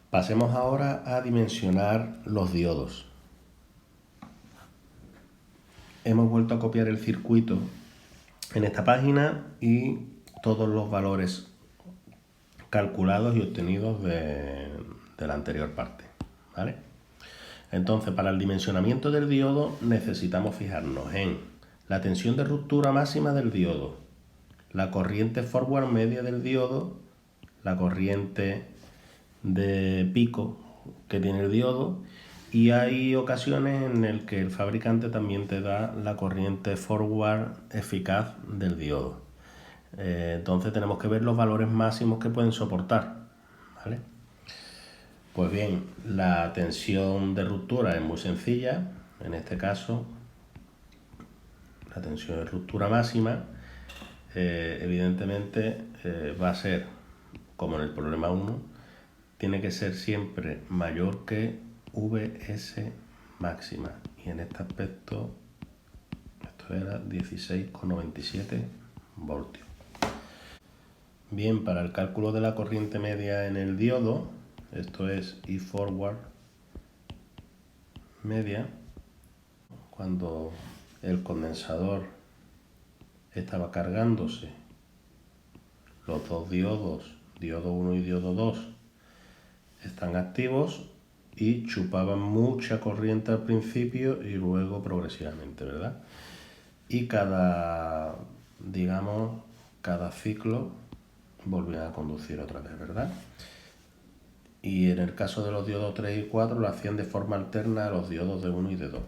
Pasemos ahora a dimensionar los diodos. Hemos vuelto a copiar el circuito en esta página y todos los valores calculados y obtenidos de la anterior parte, ¿vale? Entonces, para el dimensionamiento del diodo necesitamos fijarnos en la tensión de ruptura máxima del diodo, la corriente forward media del diodo, la corriente de pico que tiene el diodo, y hay ocasiones en las que el fabricante también te da la corriente forward eficaz del diodo. Entonces tenemos que ver los valores máximos que pueden soportar, ¿vale? Pues bien, la tensión de ruptura es muy sencilla. En este caso, la tensión de ruptura máxima evidentemente va a ser, como en el problema 1, tiene que ser siempre mayor que Vs máxima, y en este aspecto esto era 16,97 voltios. Bien, para el cálculo de la corriente media en el diodo, esto es I forward media, cuando el condensador estaba cargándose, los dos diodos, diodo 1 y diodo 2, están activos y chupaban mucha corriente al principio y luego progresivamente, ¿verdad? Y cada ciclo volvían a conducir otra vez, ¿verdad? Y en el caso de los diodos 3 y 4 lo hacían de forma alterna a los diodos de 1 y de 2.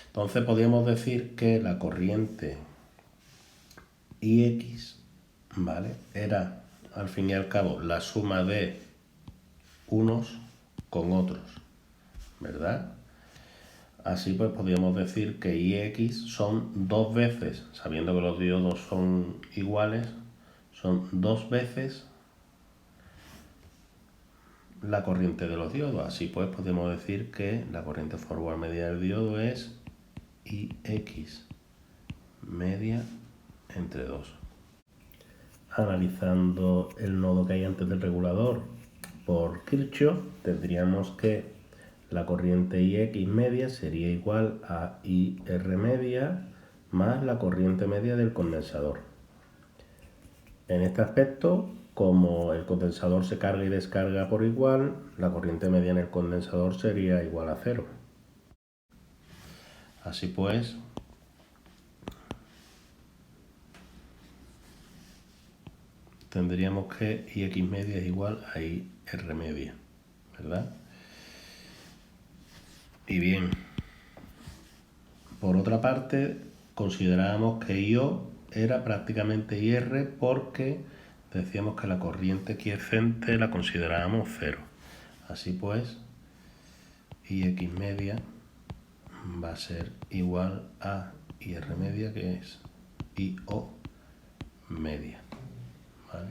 Entonces podríamos decir que la corriente IX, ¿vale?, era al fin y al cabo la suma de unos con otros, ¿verdad? Así pues podríamos decir que IX son dos veces, sabiendo que los diodos son iguales, son dos veces la corriente de los diodos. Así pues podemos decir que la corriente forward media del diodo es IX media entre 2. Analizando el nodo que hay antes del regulador por Kirchhoff, tendríamos que la corriente IX media sería igual a IR media más la corriente media del condensador. En este aspecto, como el condensador se carga y descarga por igual, la corriente media en el condensador sería igual a 0. Así pues, tendríamos que IX media es igual a IR media, ¿verdad? Y bien, por otra parte, considerábamos que IO era prácticamente IR porque decíamos que la corriente quiescente la considerábamos 0. Así pues, IX media va a ser igual a IR media, que es IO media, ¿vale?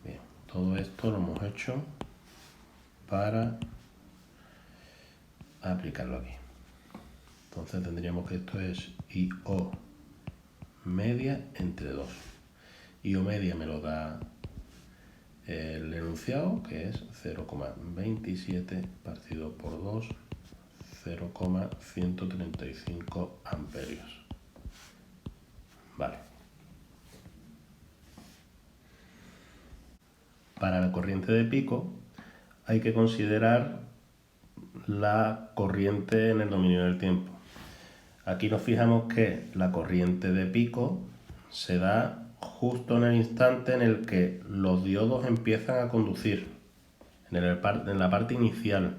Bien, todo esto lo hemos hecho para aplicarlo aquí. Entonces tendríamos que esto es IO media entre 2. IO media me lo da el enunciado, que es 0,27 partido por 2, 0,135 amperios. Vale. Para la corriente de pico hay que considerar la corriente en el dominio del tiempo. Aquí nos fijamos que la corriente de pico se da justo en el instante en el que los diodos empiezan a conducir, en la parte inicial.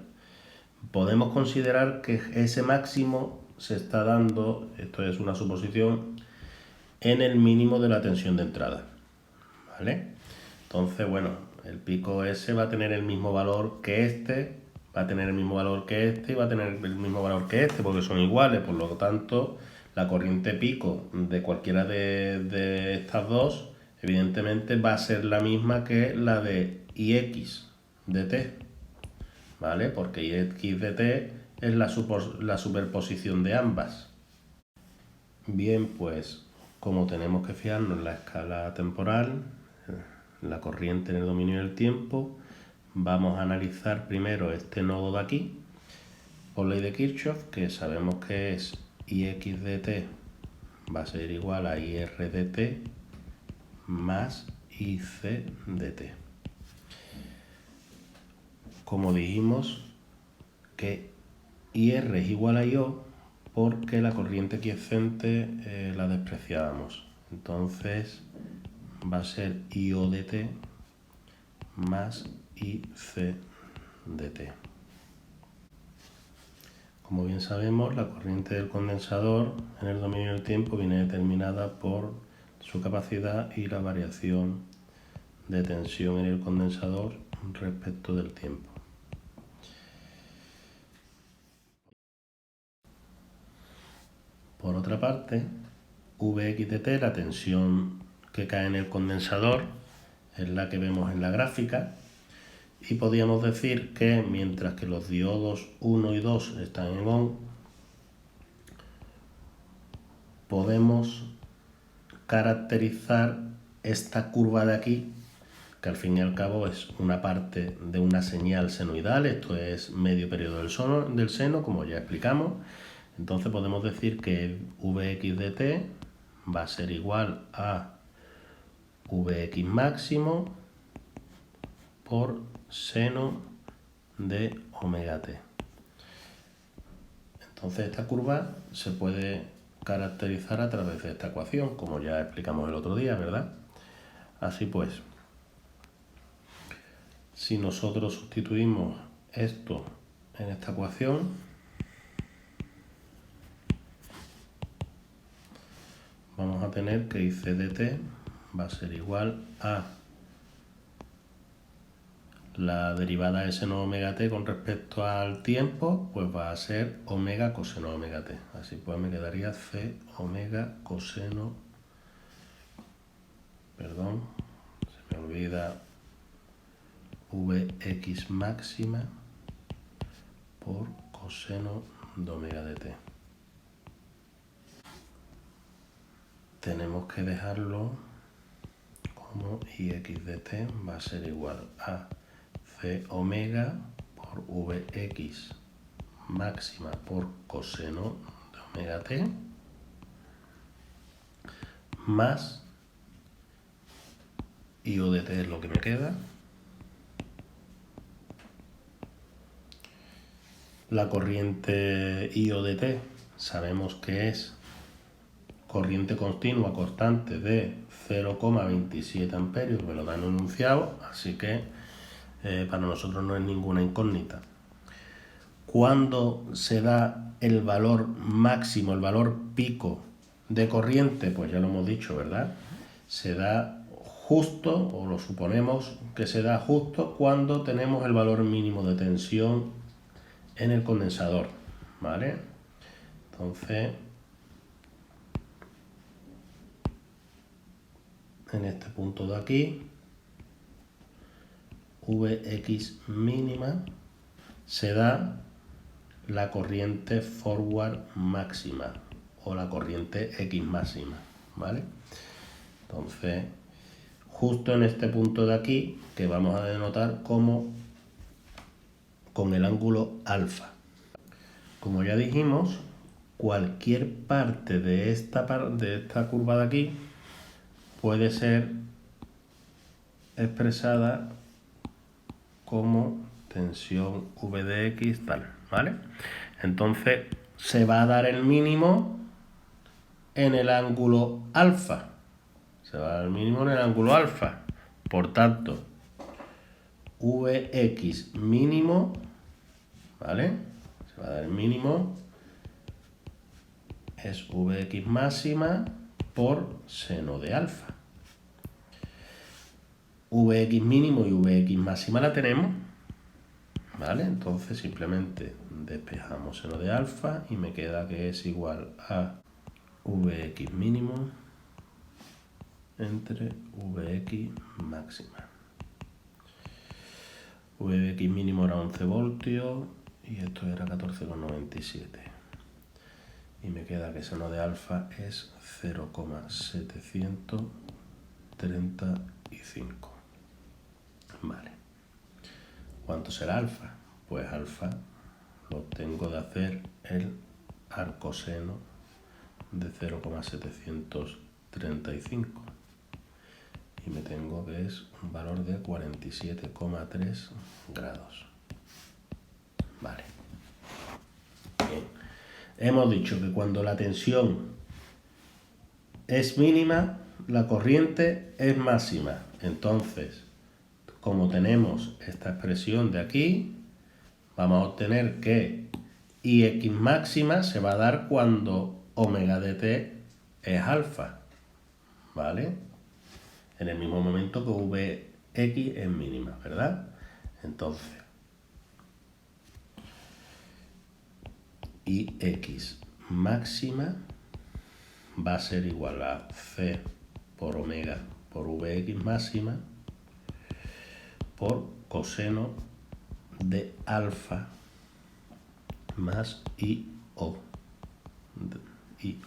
Podemos considerar que ese máximo se está dando, esto es una suposición, en el mínimo de la tensión de entrada, ¿vale? Entonces, bueno, el pico S va a tener el mismo valor que este, va a tener el mismo valor que este y va a tener el mismo valor que este, porque son iguales. Por lo tanto, la corriente pico de cualquiera de estas dos, evidentemente va a ser la misma que la de IX de T, ¿vale? Porque IX de T es la superposición de ambas. Bien, pues como tenemos que fijarnos en la escala temporal, la corriente en el dominio del tiempo vamos a analizar primero este nodo de aquí, por ley de Kirchhoff, que sabemos que es Ix de t va a ser igual a Ir de t más Ic de t. Como dijimos que IR es igual a IO porque la corriente quiescente la despreciábamos. Entonces va a ser IO de t más Ic de t. Como bien sabemos, la corriente del condensador en el dominio del tiempo viene determinada por su capacidad y la variación de tensión en el condensador respecto del tiempo. Por otra parte, Vx de t, la tensión que cae en el condensador, es la que vemos en la gráfica, y podríamos decir que mientras que los diodos 1 y 2 están en ON, podemos caracterizar esta curva de aquí, que al fin y al cabo es una parte de una señal senoidal, esto es medio periodo del seno, como ya explicamos. Entonces podemos decir que Vx de t va a ser igual a Vx máximo por seno de omega t. Entonces esta curva se puede caracterizar a través de esta ecuación, como ya explicamos el otro día, ¿verdad? Así pues, si nosotros sustituimos esto en esta ecuación, vamos a tener que Ic de t va a ser igual a la derivada de seno omega t con respecto al tiempo, pues va a ser omega coseno omega t. Así pues me quedaría c omega coseno, perdón, se me olvida Vx máxima por coseno de omega de t. Tenemos que dejarlo como Ix de t va a ser igual a c omega por Vx máxima por coseno de omega t más Io de t es lo que me queda. La corriente Io de t sabemos que es corriente continua constante de 0,27 amperios, me lo dan enunciado, así que para nosotros no es ninguna incógnita. ¿Cuándo se da el valor máximo, el valor pico de corriente? Pues ya lo hemos dicho, ¿verdad? Se da justo, o lo suponemos que se da justo cuando tenemos el valor mínimo de tensión en el condensador, ¿vale? Entonces, en este punto de aquí, Vx mínima, se da la corriente forward máxima o la corriente X máxima, ¿vale? Entonces, justo en este punto de aquí, que vamos a denotar como con el ángulo alfa. Como ya dijimos, cualquier parte de esta curva de aquí puede ser expresada como tensión V de X tal, ¿vale? Entonces se va a dar el mínimo en el ángulo alfa. Se va a dar el mínimo en el ángulo alfa. Por tanto, Vx mínimo, ¿vale? Se va a dar el mínimo, es Vx máxima por seno de alfa. Vx mínimo y Vx máxima la tenemos, ¿vale? Entonces simplemente despejamos seno de alfa y me queda que es igual a Vx mínimo entre Vx máxima. Vx mínimo era 11 voltios y esto era 14,97. Y me queda que seno de alfa es 0,735. Vale. ¿Cuánto será alfa? Pues alfa lo tengo de hacer el arcoseno de 0,735 y me tengo que es un valor de 47,3 grados. Vale. Bien. Hemos dicho que cuando la tensión es mínima, la corriente es máxima. Entonces, como tenemos esta expresión de aquí, vamos a obtener que Ix máxima se va a dar cuando omega de t es alfa, ¿vale? En el mismo momento que Vx es mínima, ¿verdad? Entonces, Ix máxima va a ser igual a C por omega por Vx máxima por coseno de alfa más IO. Y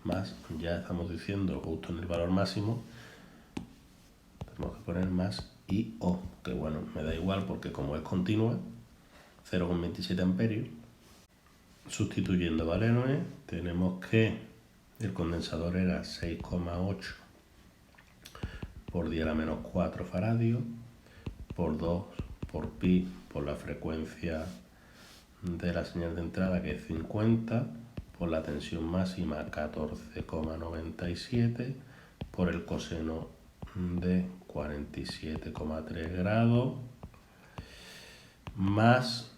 más, ya estamos diciendo justo en el valor máximo, tenemos que poner más IO, que bueno, me da igual porque como es continua, 0,27 amperios, sustituyendo valores, tenemos que el condensador era 6,8 por 10 a la menos 4 faradios, por 2 por pi, por la frecuencia de la señal de entrada que es 50, por la tensión máxima 14,97, por el coseno de 47,3 grados, más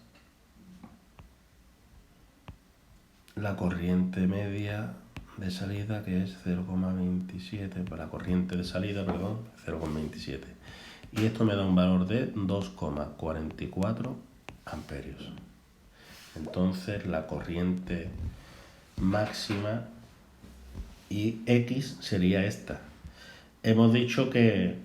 la corriente media de salida que es 0,27, para la corriente de salida, perdón, 0,27. Y esto me da un valor de 2,44 amperios. Entonces la corriente máxima y X sería esta. Hemos dicho que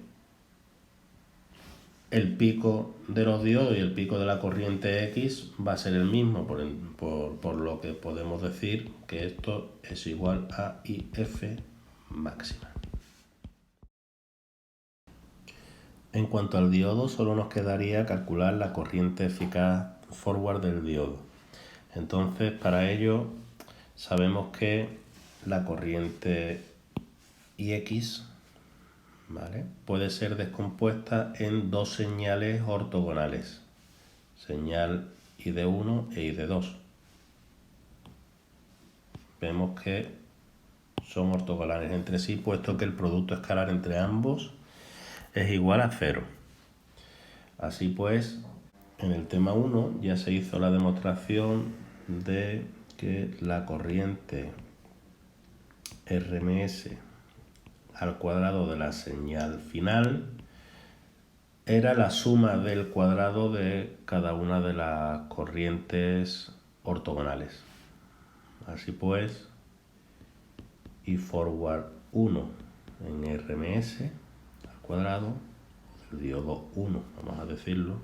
el pico de los diodos y el pico de la corriente X va a ser el mismo, por lo que podemos decir que esto es igual a IF máxima. En cuanto al diodo, solo nos quedaría calcular la corriente eficaz forward del diodo. Entonces, para ello, sabemos que la corriente IX, ¿vale?, puede ser descompuesta en dos señales ortogonales, señal ID1 e ID2. Vemos que son ortogonales entre sí, puesto que el producto escalar entre ambos es igual a 0. Así pues, en el tema 1 ya se hizo la demostración de que la corriente RMS al cuadrado de la señal final era la suma del cuadrado de cada una de las corrientes ortogonales. Así pues, I forward 1 en RMS al cuadrado, el diodo 1, vamos a decirlo,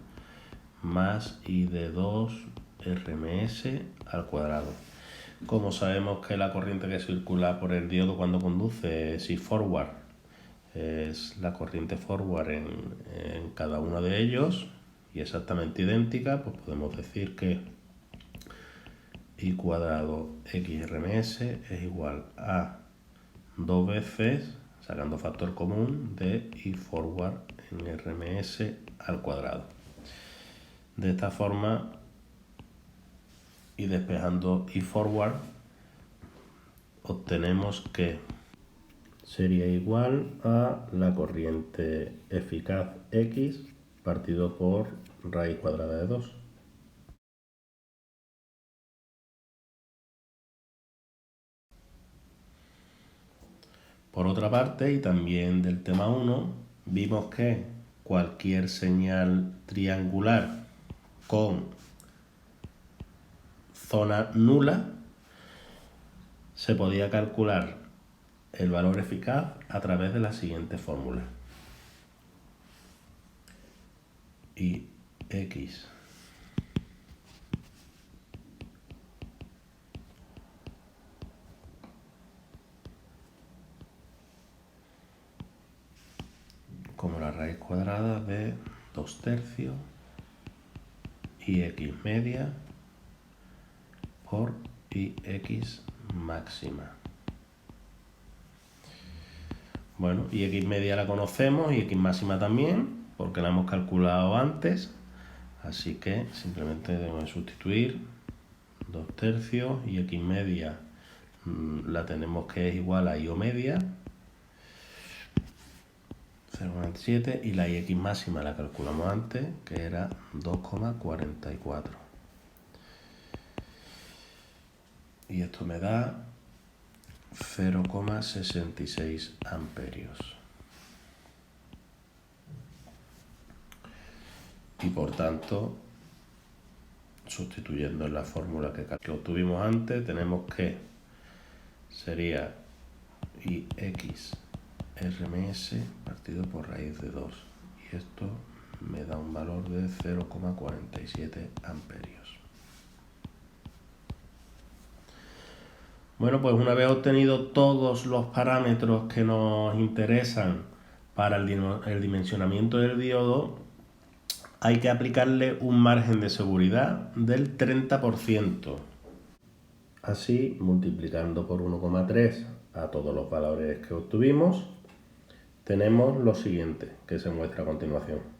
más ID2 RMS al cuadrado. Como sabemos que la corriente que circula por el diodo cuando conduce es I forward, es la corriente forward en cada uno de ellos y exactamente idéntica, pues podemos decir que I cuadrado XRMS es igual a 2 veces, sacando factor común, de I forward en RMS al cuadrado. De esta forma, y despejando I forward, obtenemos que sería igual a la corriente eficaz X partido por raíz cuadrada de 2. Por otra parte, y también del tema 1, vimos que cualquier señal triangular con zona nula se podía calcular el valor eficaz a través de la siguiente fórmula. Ix como la raíz cuadrada de 2/3 IX media por IX máxima. Bueno, IX media la conocemos, IX máxima también, porque la hemos calculado antes. Así que simplemente debemos sustituir 2/3 y X media la tenemos que es igual a I media 0,97 y la X máxima la calculamos antes, que era 2,44. Y esto me da 0,66 amperios. Y por tanto, sustituyendo en la fórmula que obtuvimos antes, tenemos que sería IX RMS partido por raíz de 2. Y esto me da un valor de 0,47 amperios. Bueno, pues una vez obtenido todos los parámetros que nos interesan para el dimensionamiento del diodo, hay que aplicarle un margen de seguridad del 30%. Así, multiplicando por 1,3 a todos los valores que obtuvimos, tenemos lo siguiente que se muestra a continuación.